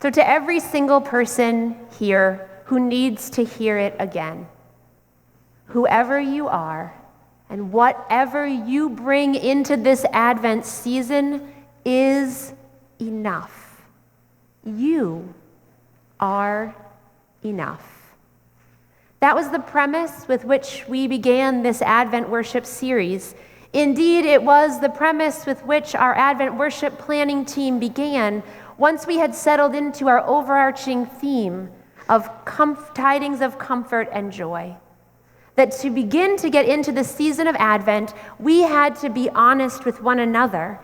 So to every single person here who needs to hear it again, whoever you are and whatever you bring into this Advent season is enough. You are enough. That was the premise with which we began this Advent worship series. Indeed, it was the premise with which our Advent worship planning team began once we had settled into our overarching theme of tidings of comfort and joy. That to begin to get into the season of Advent, we had to be honest with one another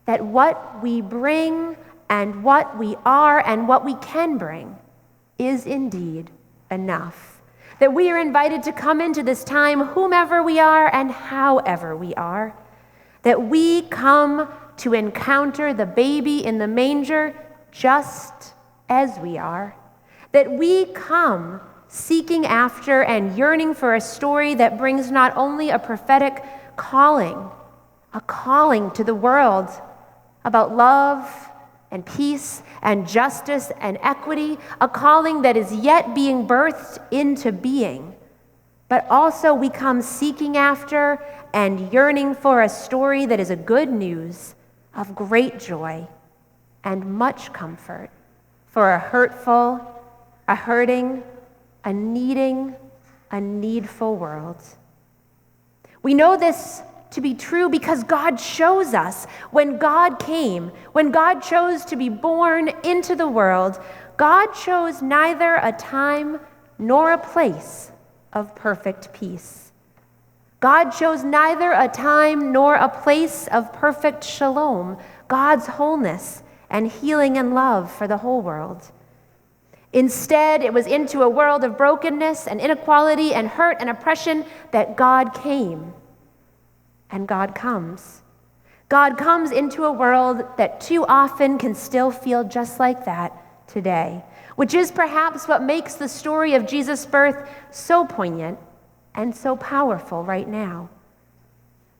that what we bring and what we are and what we can bring is indeed enough. That we are invited to come into this time whomever we are and however we are. That we come to encounter the baby in the manger just as we are. That we come seeking after and yearning for a story that brings not only a prophetic calling, a calling to the world about love and peace and justice and equity, a calling that is yet being birthed into being. But also we come seeking after and yearning for a story that is a good news of great joy and much comfort for a hurtful, a hurting, a needing, a needful world. We know this to be true because God shows us when God came, when God chose to be born into the world, God chose neither a time nor a place of perfect peace. God chose neither a time nor a place of perfect shalom, God's wholeness and healing and love for the whole world. Instead, it was into a world of brokenness and inequality and hurt and oppression that God came. And God comes. God comes into a world that too often can still feel just like that today, which is perhaps what makes the story of Jesus' birth so poignant and so powerful right now.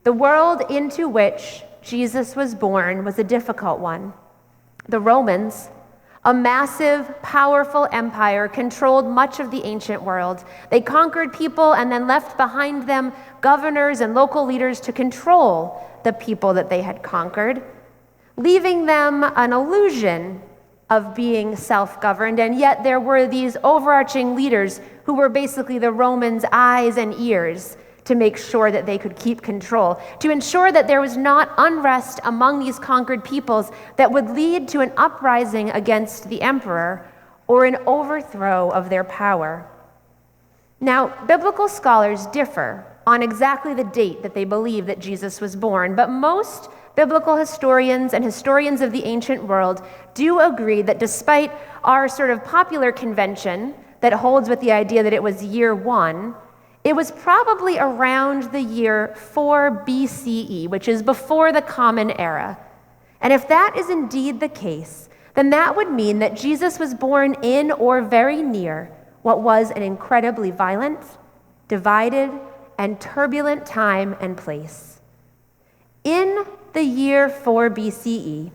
The world into which Jesus was born was a difficult one. The Romans, a massive, powerful empire, controlled much of the ancient world. They conquered people and then left behind them governors and local leaders to control the people that they had conquered, leaving them an illusion of being self-governed. And yet there were these overarching leaders who were basically the Romans' eyes and ears to make sure that they could keep control, to ensure that there was not unrest among these conquered peoples that would lead to an uprising against the emperor or an overthrow of their power. Now, biblical scholars differ on exactly the date that they believe that Jesus was born, but most biblical historians and historians of the ancient world do agree that despite our sort of popular convention that holds with the idea that it was year 1, it was probably around the year 4 BCE, which is before the Common Era. And if that is indeed the case, then that would mean that Jesus was born in or very near what was an incredibly violent, divided, and turbulent time and place. In the year 4 BCE,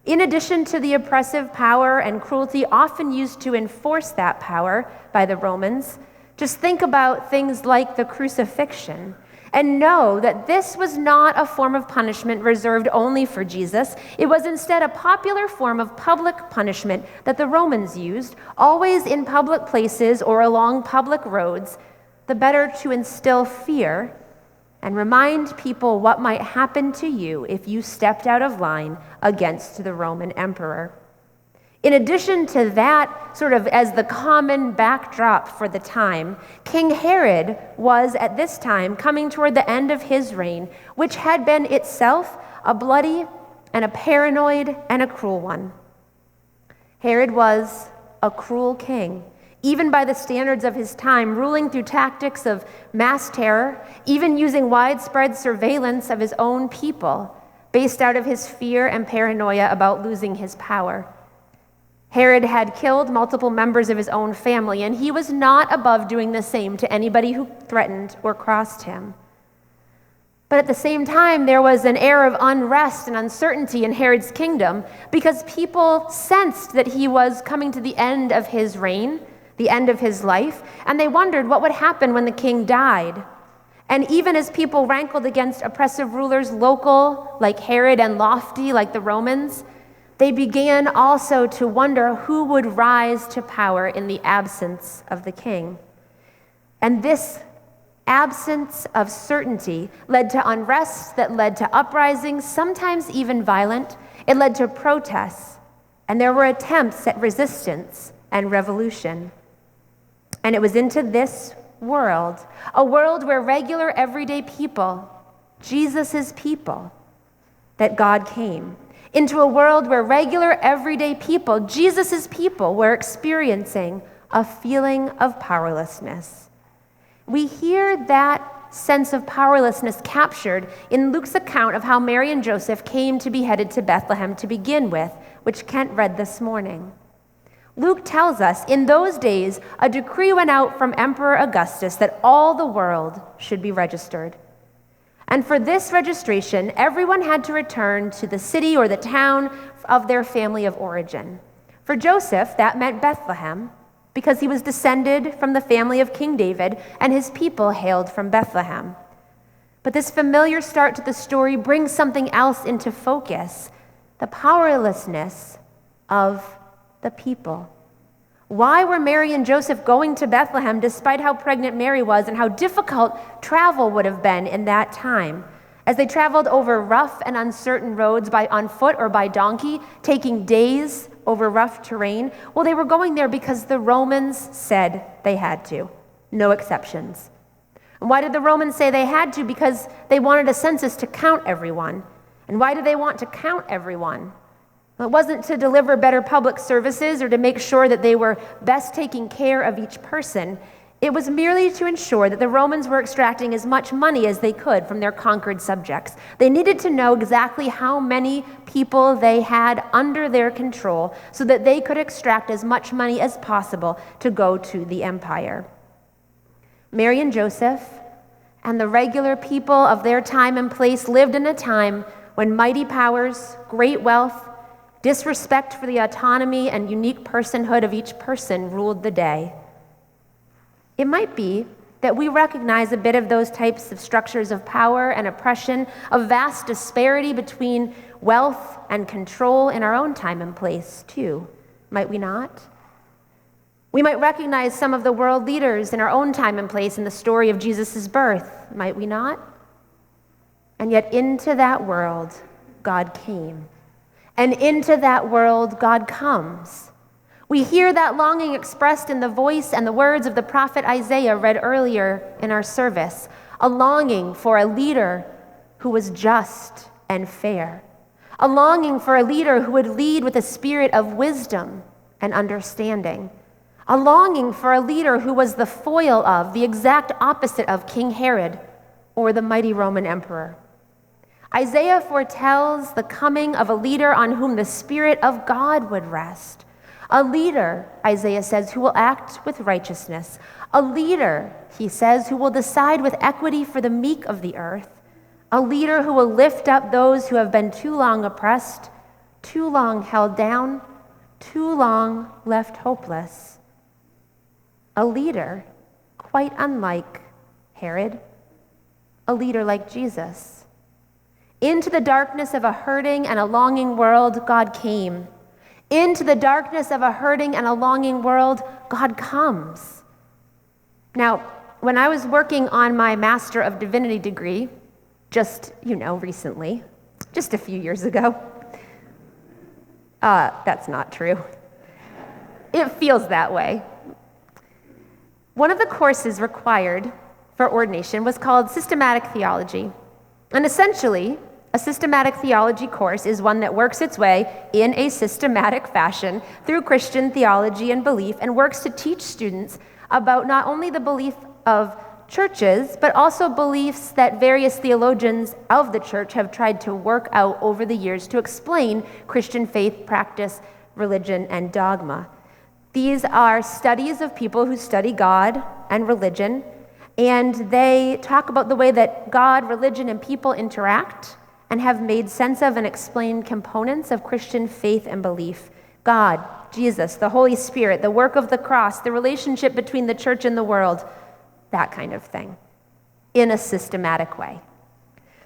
in addition to the oppressive power and cruelty often used to enforce that power by the Romans, just think about things like the crucifixion and know that this was not a form of punishment reserved only for Jesus. It was instead a popular form of public punishment that the Romans used, always in public places or along public roads, the better to instill fear and remind people what might happen to you if you stepped out of line against the Roman emperor. In addition to that, sort of as the common backdrop for the time, King Herod was at this time coming toward the end of his reign, which had been itself a bloody and a paranoid and a cruel one. Herod was a cruel king, even by the standards of his time, ruling through tactics of mass terror, even using widespread surveillance of his own people, based out of his fear and paranoia about losing his power. Herod had killed multiple members of his own family, and he was not above doing the same to anybody who threatened or crossed him. But at the same time, there was an air of unrest and uncertainty in Herod's kingdom because people sensed that he was coming to the end of his reign, the end of his life, and they wondered what would happen when the king died. And even as people rankled against oppressive rulers, local like Herod and lofty like the Romans, they began also to wonder who would rise to power in the absence of the king. And this absence of certainty led to unrest that led to uprisings, sometimes even violent. It led to protests, and there were attempts at resistance and revolution. And it was into this world, a world where regular everyday people, Jesus' people, that God came. Into a world where regular everyday people, Jesus' people, were experiencing a feeling of powerlessness. We hear that sense of powerlessness captured in Luke's account of how Mary and Joseph came to be headed to Bethlehem to begin with, which Kent read this morning. Luke tells us, in those days, a decree went out from Emperor Augustus that all the world should be registered. And for this registration, everyone had to return to the city or the town of their family of origin. For Joseph, that meant Bethlehem, because he was descended from the family of King David, and his people hailed from Bethlehem. But this familiar start to the story brings something else into focus, the powerlessness of the people. Why were Mary and Joseph going to Bethlehem despite how pregnant Mary was and how difficult travel would have been in that time? As they traveled over rough and uncertain roads on foot or by donkey, taking days over rough terrain, well, they were going there because the Romans said they had to. No exceptions. And why did the Romans say they had to? Because they wanted a census to count everyone. And why did they want to count everyone? Well, it wasn't to deliver better public services or to make sure that they were best taking care of each person. It was merely to ensure that the Romans were extracting as much money as they could from their conquered subjects. They needed to know exactly how many people they had under their control so that they could extract as much money as possible to go to the empire. Mary and Joseph and the regular people of their time and place lived in a time when mighty powers, great wealth, disrespect for the autonomy and unique personhood of each person ruled the day. It might be that we recognize a bit of those types of structures of power and oppression, of vast disparity between wealth and control in our own time and place, too. Might we not? We might recognize some of the world leaders in our own time and place in the story of Jesus' birth, might we not? And yet into that world, God came. And into that world, God comes. We hear that longing expressed in the voice and the words of the prophet Isaiah read earlier in our service, a longing for a leader who was just and fair, a longing for a leader who would lead with a spirit of wisdom and understanding, a longing for a leader who was the foil of, the exact opposite of King Herod or the mighty Roman emperor. Isaiah foretells the coming of a leader on whom the Spirit of God would rest. A leader, Isaiah says, who will act with righteousness. A leader, he says, who will decide with equity for the meek of the earth. A leader who will lift up those who have been too long oppressed, too long held down, too long left hopeless. A leader quite unlike Herod. A leader like Jesus. Into the darkness of a hurting and a longing world, God came. Into the darkness of a hurting and a longing world, God comes. Now, when I was working on my Master of Divinity degree, just, recently, just a few years ago, that's not true. It feels that way. One of the courses required for ordination was called systematic theology. And essentially, a systematic theology course is one that works its way in a systematic fashion through Christian theology and belief and works to teach students about not only the belief of churches, but also beliefs that various theologians of the church have tried to work out over the years to explain Christian faith, practice, religion, and dogma. These are studies of people who study God and religion, And they talk about the way that God, religion, and people interact and have made sense of and explained components of Christian faith and belief. God, Jesus, the Holy Spirit, the work of the cross, the relationship between the church and the world, that kind of thing, in a systematic way.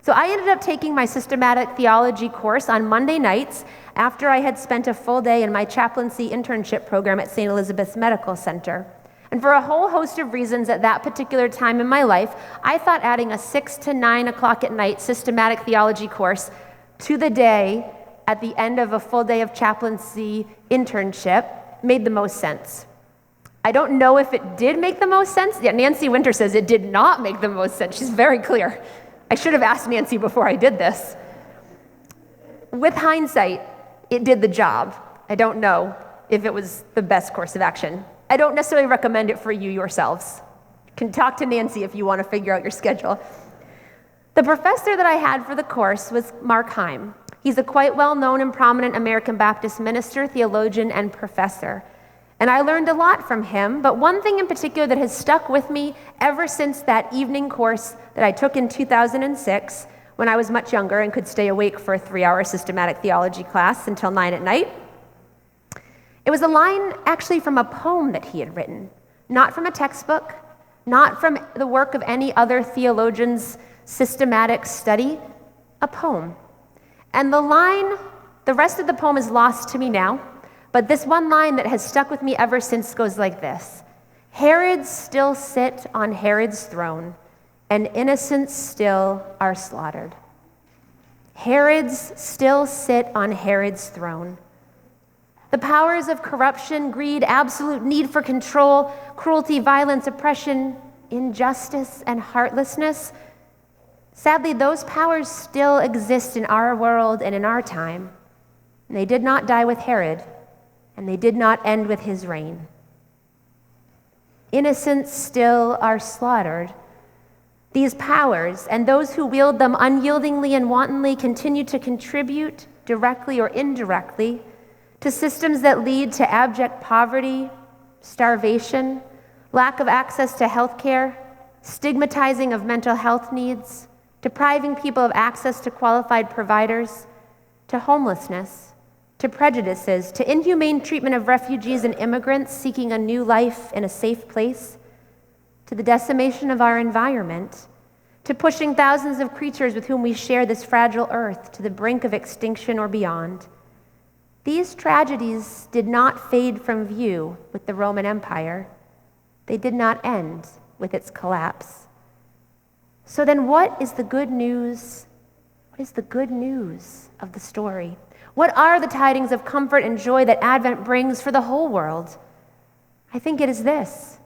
So I ended up taking my systematic theology course on Monday nights after I had spent a full day in my chaplaincy internship program at St. Elizabeth's Medical Center. And for a whole host of reasons at that particular time in my life, I thought adding a 6 to 9 o'clock at night systematic theology course to the day at the end of a full day of chaplaincy internship made the most sense. I don't know if it did make the most sense. Yeah, Nancy Winter says it did not make the most sense. She's very clear. I should have asked Nancy before I did this. With hindsight, it did the job. I don't know if it was the best course of action. I don't necessarily recommend it for you yourselves. You can talk to Nancy if you want to figure out your schedule. The professor that I had for the course was Mark Heim. He's a quite well-known and prominent American Baptist minister, theologian, and professor. And I learned a lot from him, but one thing in particular that has stuck with me ever since that evening course that I took in 2006, when I was much younger and could stay awake for a 3-hour systematic theology class until 9 at night, it was a line actually from a poem that he had written, not from a textbook, not from the work of any other theologian's systematic study, a poem. And the rest of the poem is lost to me now, but this one line that has stuck with me ever since goes like this: Herods still sit on Herod's throne, and innocents still are slaughtered. Herods still sit on Herod's throne. The powers of corruption, greed, absolute need for control, cruelty, violence, oppression, injustice, and heartlessness, sadly, those powers still exist in our world and in our time. And they did not die with Herod, and they did not end with his reign. Innocents still are slaughtered. These powers and those who wield them unyieldingly and wantonly continue to contribute, directly or indirectly, to systems that lead to abject poverty, starvation, lack of access to health care, stigmatizing of mental health needs, depriving people of access to qualified providers, to homelessness, to prejudices, to inhumane treatment of refugees and immigrants seeking a new life in a safe place, to the decimation of our environment, to pushing thousands of creatures with whom we share this fragile earth to the brink of extinction or beyond. These tragedies did not fade from view with the Roman Empire. They did not end with its collapse. So then what is the good news? What is the good news of the story? What are the tidings of comfort and joy that Advent brings for the whole world? I think it is this: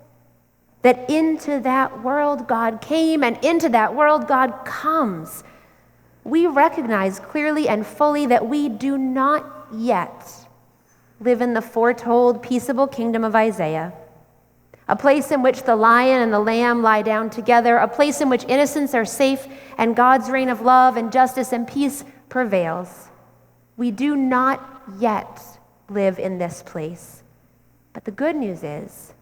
that into that world God came, and into that world God comes. We recognize clearly and fully that we do not yet live in the foretold peaceable kingdom of Isaiah, a place in which the lion and the lamb lie down together, a place in which innocents are safe and God's reign of love and justice and peace prevails. We do not yet live in this place. But the good news is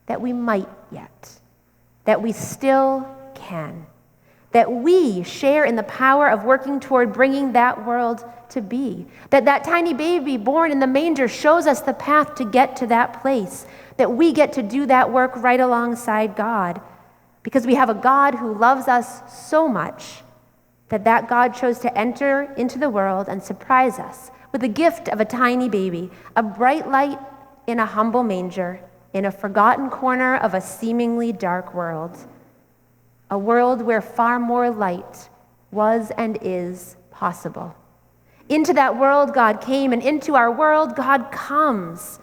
that we might yet, that we still can, that we share in the power of working toward bringing that world to be, that tiny baby born in the manger shows us the path to get to that place, that we get to do that work right alongside God, because we have a God who loves us so much that God chose to enter into the world and surprise us with the gift of a tiny baby, a bright light in a humble manger, in a forgotten corner of a seemingly dark world, a world where far more light was and is possible. Into that world God came, and into our world God comes.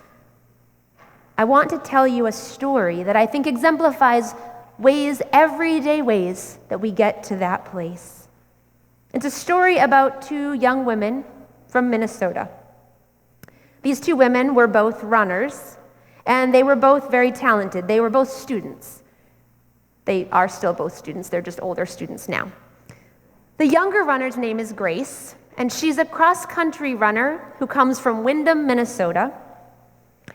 I want to tell you a story that I think exemplifies everyday ways that we get to that place. It's a story about 2 young women from Minnesota. These 2 women were both runners, and they were both very talented. They were both students. They are still both students. They're just older students now. The younger runner's name is Grace, and she's a cross-country runner who comes from Windham, Minnesota.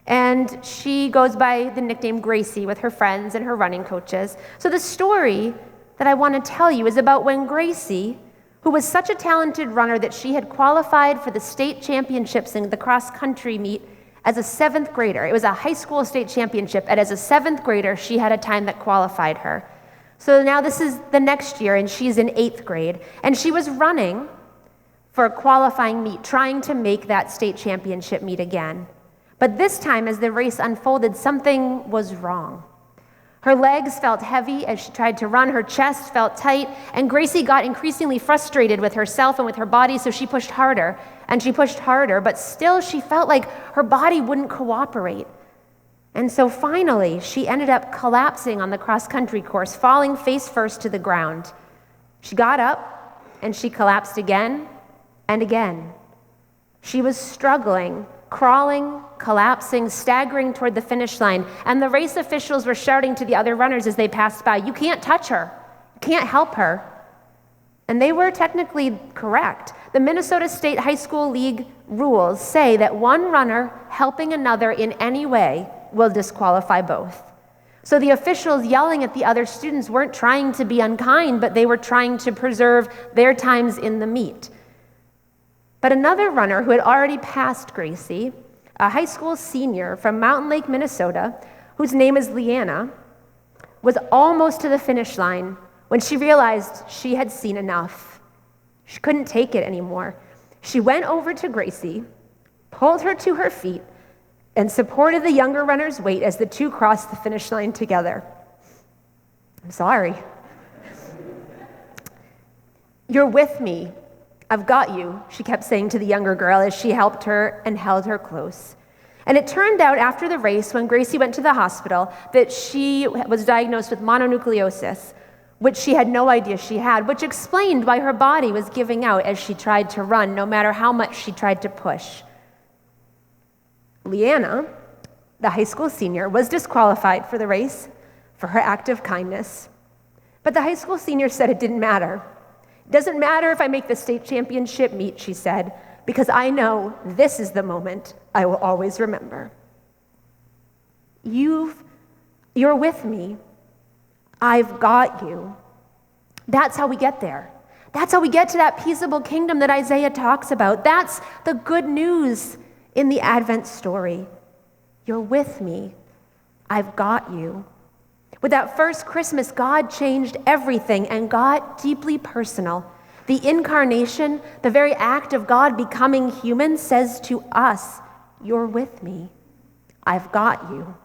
And she goes by the nickname Gracie with her friends and her running coaches. So the story that I want to tell you is about when Gracie, who was such a talented runner that she had qualified for the state championships in the cross-country meet as a 7th grader. It was a high school state championship, and as a 7th grader, she had a time that qualified her. So now this is the next year, and she's in 8th grade, and she was running for a qualifying meet, trying to make that state championship meet again. But this time, as the race unfolded, something was wrong. Her legs felt heavy as she tried to run, her chest felt tight, and Gracie got increasingly frustrated with herself and with her body, so she pushed harder, and she pushed harder, but still she felt like her body wouldn't cooperate. And so finally, she ended up collapsing on the cross-country course, falling face first to the ground. She got up, and she collapsed again and again. She was struggling, crawling, collapsing, staggering toward the finish line, and the race officials were shouting to the other runners as they passed by, "You can't touch her. You can't help her." And they were technically correct. The Minnesota State High School League rules say that one runner helping another in any way will disqualify both. So the officials yelling at the other students weren't trying to be unkind, but they were trying to preserve their times in the meet. But another runner who had already passed Gracie, a high school senior from Mountain Lake, Minnesota, whose name is Leanna, was almost to the finish line when she realized she had seen enough. She couldn't take it anymore. She went over to Gracie, pulled her to her feet, and supported the younger runner's weight as the two crossed the finish line together. "I'm sorry." "You're with me. I've got you," she kept saying to the younger girl as she helped her and held her close. And it turned out after the race, when Gracie went to the hospital, that she was diagnosed with mononucleosis, which she had no idea she had, which explained why her body was giving out as she tried to run, no matter how much she tried to push. Leanna, the high school senior, was disqualified for the race for her act of kindness. But the high school senior said it didn't matter. "It doesn't matter if I make the state championship meet," she said, "because I know this is the moment I will always remember. You're with me. I've got you." That's how we get there. That's how we get to that peaceable kingdom that Isaiah talks about. That's the good news in the Advent story. You're with me. I've got you. With that first Christmas, God changed everything and got deeply personal. The incarnation, the very act of God becoming human, says to us, "You're with me. I've got you."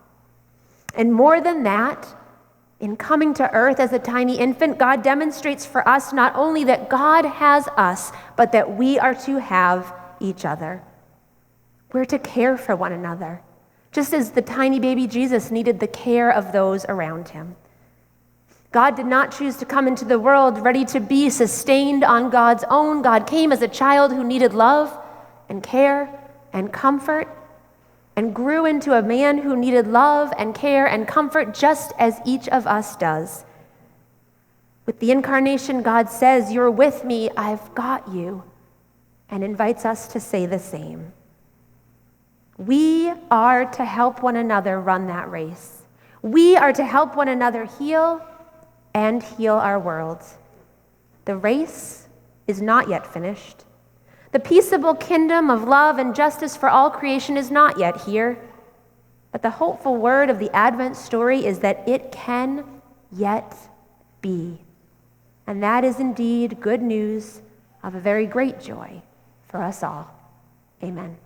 And more than that, in coming to earth as a tiny infant, God demonstrates for us not only that God has us, but that we are to have each other. We're to care for one another, just as the tiny baby Jesus needed the care of those around him. God did not choose to come into the world ready to be sustained on God's own. God came as a child who needed love and care and comfort, and grew into a man who needed love and care and comfort just as each of us does. With the incarnation, God says, "You're with me, I've got you," and invites us to say the same. We are to help one another run that race. We are to help one another heal and heal our world. The race is not yet finished. The peaceable kingdom of love and justice for all creation is not yet here. But the hopeful word of the Advent story is that it can yet be. And that is indeed good news of a very great joy for us all. Amen.